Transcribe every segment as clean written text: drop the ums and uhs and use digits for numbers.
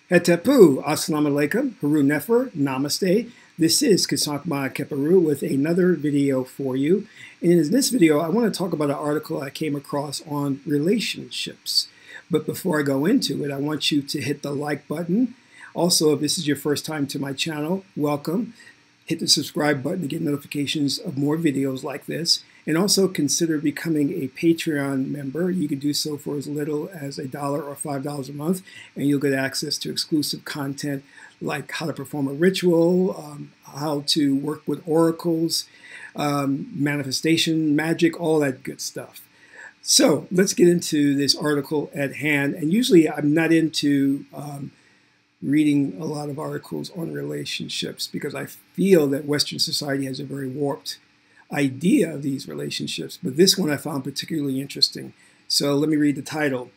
Het-Heru, Assalamu alaikum, Haru Nefer, Namaste. This is Kisakma Keparu with another video for you. And in this video, I want to talk about an article I came across on relationships. But before I go into it, I want you to hit the like button. Also, if this is your first time to my channel, welcome. Hit the subscribe button to get notifications of more videos like this. And also consider becoming a Patreon member. You can do so for as little as $1 or $5 a month, and you'll get access to exclusive content like how to perform a ritual, how to work with oracles, manifestation, magic, all that good stuff. So let's get into this article at hand. And usually I'm not into reading a lot of articles on relationships because I feel that Western society has a very warped idea of these relationships, but this one I found particularly interesting. So let me read the title.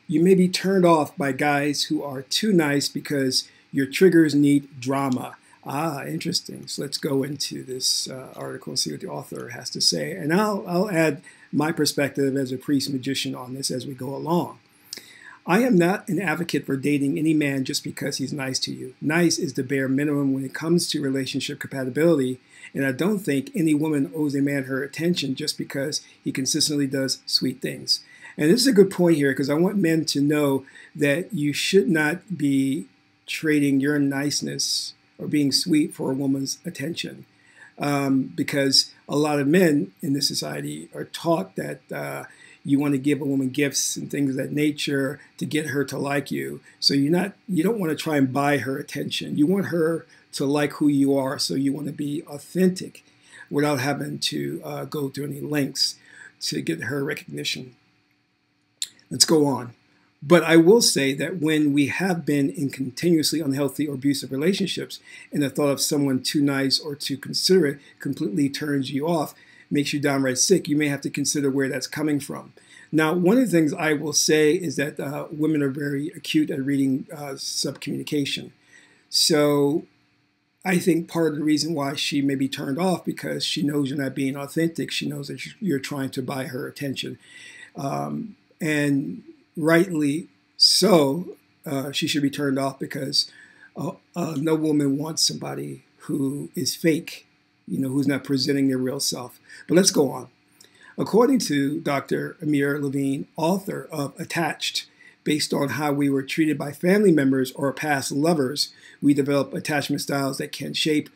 You may be turned off by guys who are too nice because your triggers need drama. Ah, interesting. So let's go into this article and see what the author has to say. And I'll add my perspective as a priest magician on this as we go along. I am not an advocate for dating any man just because he's nice to you. Nice is the bare minimum when it comes to relationship compatibility, and I don't think any woman owes a man her attention just because he consistently does sweet things. And this is a good point here because I want men to know that you should not be trading your niceness or being sweet for a woman's attention. Because a lot of men in this society are taught that you want to give a woman gifts and things of that nature to get her to like you. So you don't want to try and buy her attention. You want her to like who you are, so you want to be authentic without having to go to any lengths to get her recognition. Let's go on. But I will say that when we have been in continuously unhealthy or abusive relationships and the thought of someone too nice or too considerate completely turns you off, makes you downright sick, you may have to consider where that's coming from. Now, one of the things I will say is that women are very acute at reading subcommunication. So I think part of the reason why she may be turned off because she knows you're not being authentic. She knows that you're trying to buy her attention. And rightly so, she should be turned off because no woman wants somebody who is fake, who's not presenting their real self. But let's go on. According to Dr. Amir Levine, author of Attached, based on how we were treated by family members or past lovers, we develop attachment styles that can shape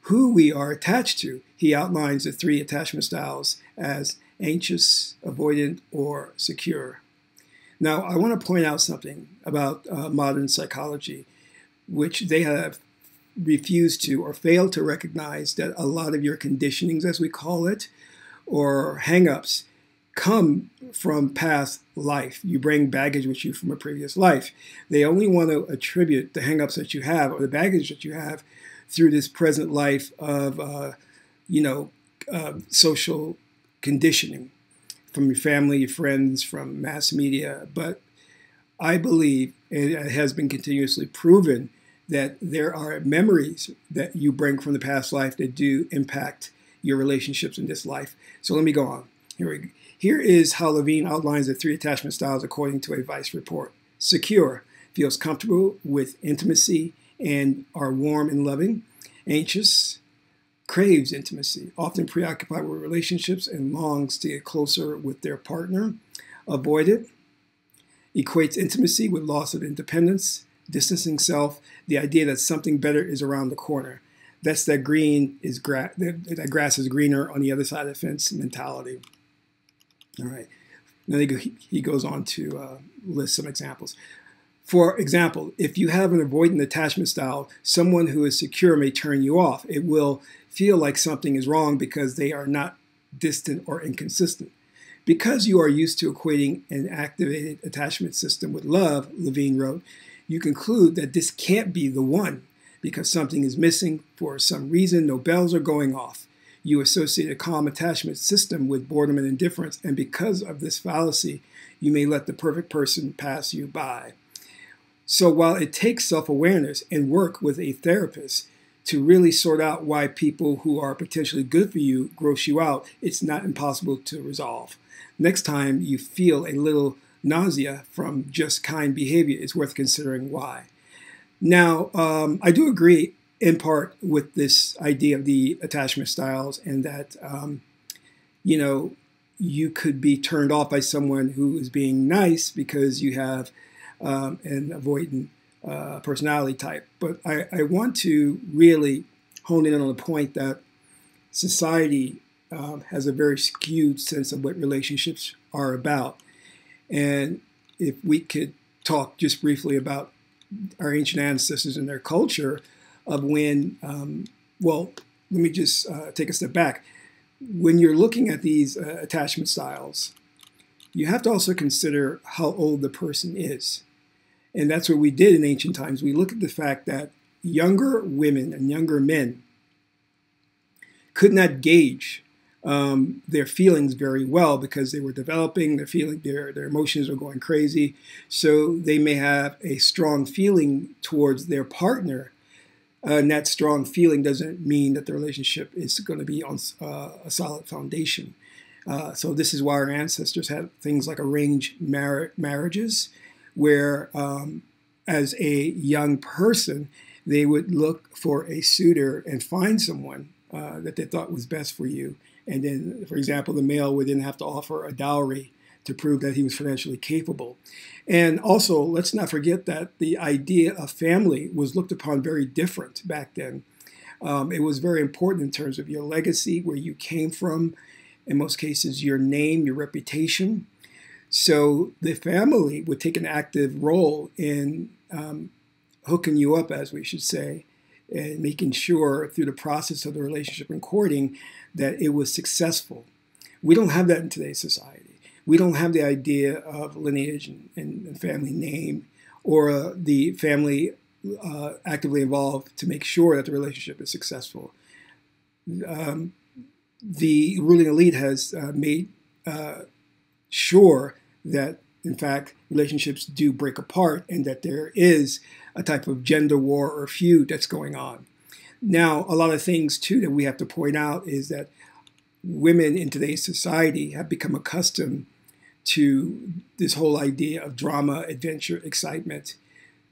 who we are attached to. He outlines the 3 attachment styles as anxious, avoidant, or secure. Now, I want to point out something about modern psychology, which they have refused to or failed to recognize that a lot of your conditionings, as we call it, or hang-ups, come from past life. You bring baggage with you from a previous life. They only want to attribute the hang-ups that you have or the baggage that you have through this present life of, social conditioning from your family, your friends, from mass media. But I believe, and it has been continuously proven, that there are memories that you bring from the past life that do impact your relationships in this life. So let me go on. Here is how Levine outlines the 3 attachment styles according to a Vice report. Secure, feels comfortable with intimacy and are warm and loving. Anxious, craves intimacy, often preoccupied with relationships and longs to get closer with their partner. Avoidant, equates intimacy with loss of independence, distancing self, the idea that something better is around the corner. That's that that grass is greener on the other side of the fence mentality. All right. Now he goes on to list some examples. For example, if you have an avoidant attachment style, someone who is secure may turn you off. It will feel like something is wrong because they are not distant or inconsistent. Because you are used to equating an activated attachment system with love, Levine wrote, you conclude that this can't be the one because something is missing for some reason. No bells are going off. You associate a calm attachment system with boredom and indifference, and because of this fallacy, you may let the perfect person pass you by. So while it takes self-awareness and work with a therapist to really sort out why people who are potentially good for you gross you out, it's not impossible to resolve. Next time you feel a little nausea from just kind behavior, it's worth considering why. Now, I do agree in part with this idea of the attachment styles, and that you know, you could be turned off by someone who is being nice because you have an avoidant personality type. But I want to really hone in on the point that society has a very skewed sense of what relationships are about. And if we could talk just briefly about our ancient ancestors and their culture of when, well, let me just take a step back. When you're looking at these attachment styles, you have to also consider how old the person is. And that's what we did in ancient times. We look at the fact that younger women and younger men could not gauge their feelings very well because they were developing, their emotions were going crazy. So they may have a strong feeling towards their partner. And that strong feeling doesn't mean that the relationship is going to be on a solid foundation. So this is why our ancestors had things like arranged marriages, where as a young person, they would look for a suitor and find someone that they thought was best for you. And then, for example, the male would then have to offer a dowry to prove that he was financially capable. And also, let's not forget that the idea of family was looked upon very different back then. It was very important in terms of your legacy, where you came from, in most cases, your name, your reputation. So the family would take an active role in hooking you up, as we should say, and making sure through the process of the relationship and courting that it was successful. We don't have that in today's society. We don't have the idea of lineage and family name, or the family actively involved to make sure that the relationship is successful. The ruling elite has made sure that, in fact, relationships do break apart, and that there is a type of gender war or feud that's going on. Now, a lot of things, too, that we have to point out is that women in today's society have become accustomed to this whole idea of drama, adventure, excitement,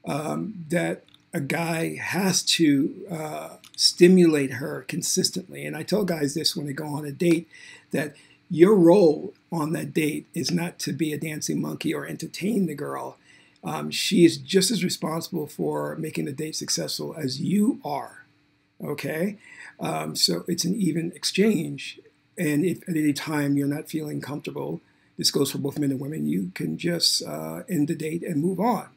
that a guy has to stimulate her consistently. And I tell guys this when they go on a date, that your role on that date is not to be a dancing monkey or entertain the girl. She is just as responsible for making the date successful as you are. Okay? So it's an even exchange. And if at any time you're not feeling comfortable, this goes for both men and women, you can just end the date and move on.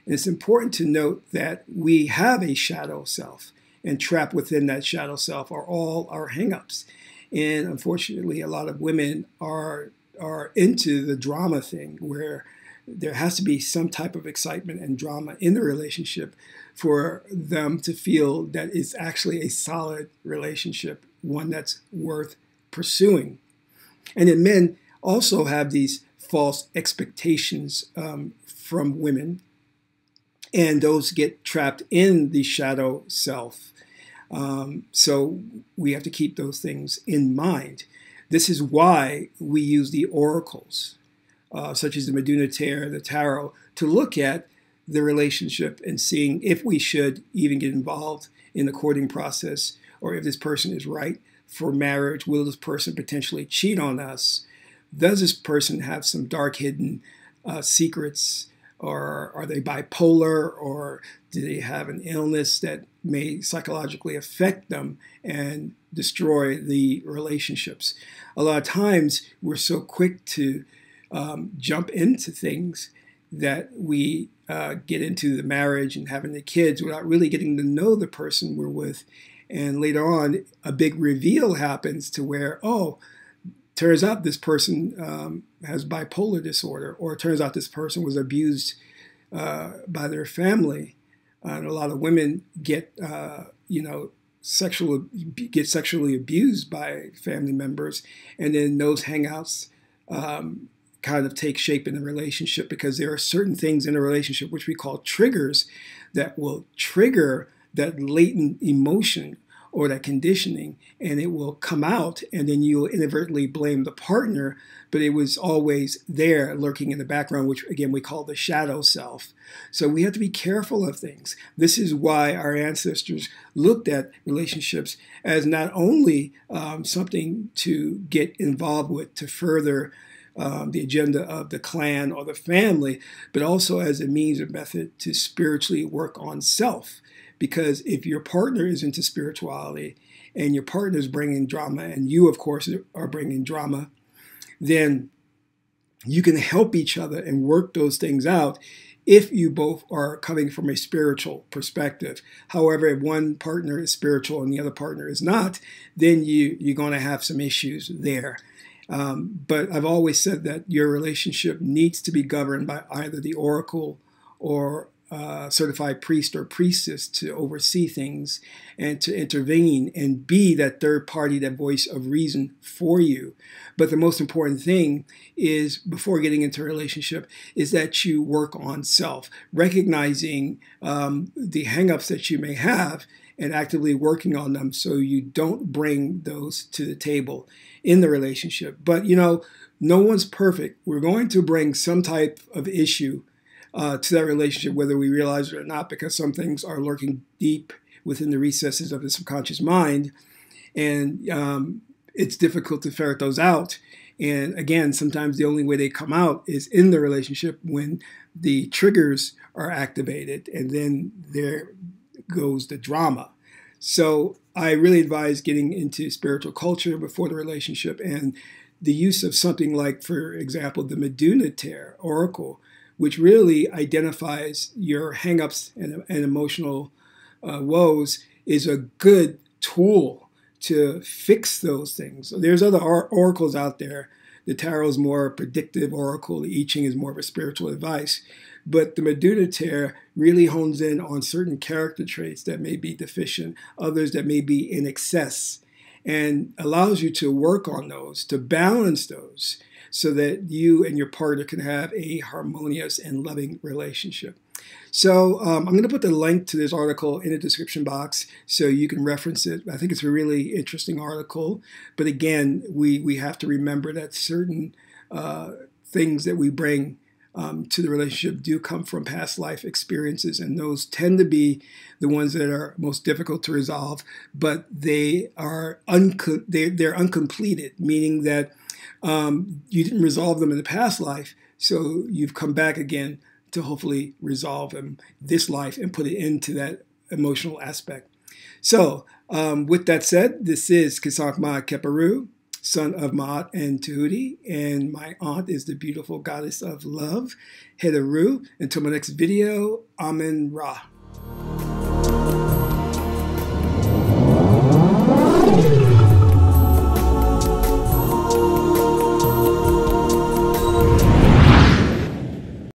And it's important to note that we have a shadow self, and trapped within that shadow self are all our hangups. And unfortunately, a lot of women are into the drama thing, where there has to be some type of excitement and drama in the relationship for them to feel that it's actually a solid relationship, one that's worth pursuing. And then men also have these false expectations from women, and those get trapped in the shadow self. So we have to keep those things in mind. This is why we use the oracles, such as the Meduna-Ter, the tarot, to look at the relationship and seeing if we should even get involved in the courting process, or if this person is right for marriage. Will this person potentially cheat on us? Does this person have some dark hidden secrets? Or are they bipolar? Or do they have an illness that may psychologically affect them and destroy the relationships? A lot of times we're so quick to jump into things that we get into the marriage and having the kids without really getting to know the person we're with. And later on, a big reveal happens to where, oh, turns out this person has bipolar disorder, or it turns out this person was abused by their family. And a lot of women get, sexually abused by family members, and then those hangouts kind of take shape in the relationship, because there are certain things in a relationship which we call triggers that will trigger that latent emotion or that conditioning, and it will come out, and then you'll inadvertently blame the partner, but it was always there lurking in the background, which again we call the shadow self. So we have to be careful of things. This is why our ancestors looked at relationships as not only something to get involved with to further the agenda of the clan or the family, but also as a means or method to spiritually work on self. Because if your partner is into spirituality and your partner is bringing drama, and you, of course, are bringing drama, then you can help each other and work those things out if you both are coming from a spiritual perspective. However, if one partner is spiritual and the other partner is not, then you're going to have some issues there. But I've always said that your relationship needs to be governed by either the oracle or certified priest or priestess to oversee things and to intervene and be that third party, that voice of reason for you. But the most important thing is, before getting into a relationship, is that you work on self, recognizing the hangups that you may have and actively working on them so you don't bring those to the table in the relationship. But, no one's perfect. We're going to bring some type of issue to that relationship, whether we realize it or not, because some things are lurking deep within the recesses of the subconscious mind, and it's difficult to ferret those out. And again, sometimes the only way they come out is in the relationship when the triggers are activated, and then there goes the drama. So I really advise getting into spiritual culture before the relationship, and the use of something like, for example, the Neb-Het oracle, which really identifies your hangups and emotional woes, is a good tool to fix those things. So there's other oracles out there. The tarot is more predictive oracle. The I-Ching is more of a spiritual advice. But the Neb-Het really hones in on certain character traits that may be deficient, others that may be in excess, and allows you to work on those, to balance those, so that you and your partner can have a harmonious and loving relationship. So I'm going to put the link to this article in the description box so you can reference it. I think it's a really interesting article. But again, we have to remember that certain things that we bring to the relationship do come from past life experiences, and those tend to be the ones that are most difficult to resolve, but they are they're uncompleted, meaning that you didn't resolve them in the past life, so you've come back again to hopefully resolve them this life and put it into that emotional aspect. So with that said, this is Kisak Het-Heru, son of Ma'at and Tahuti, and my aunt is the beautiful goddess of love, Het-Heru. Until my next video, Amen Ra.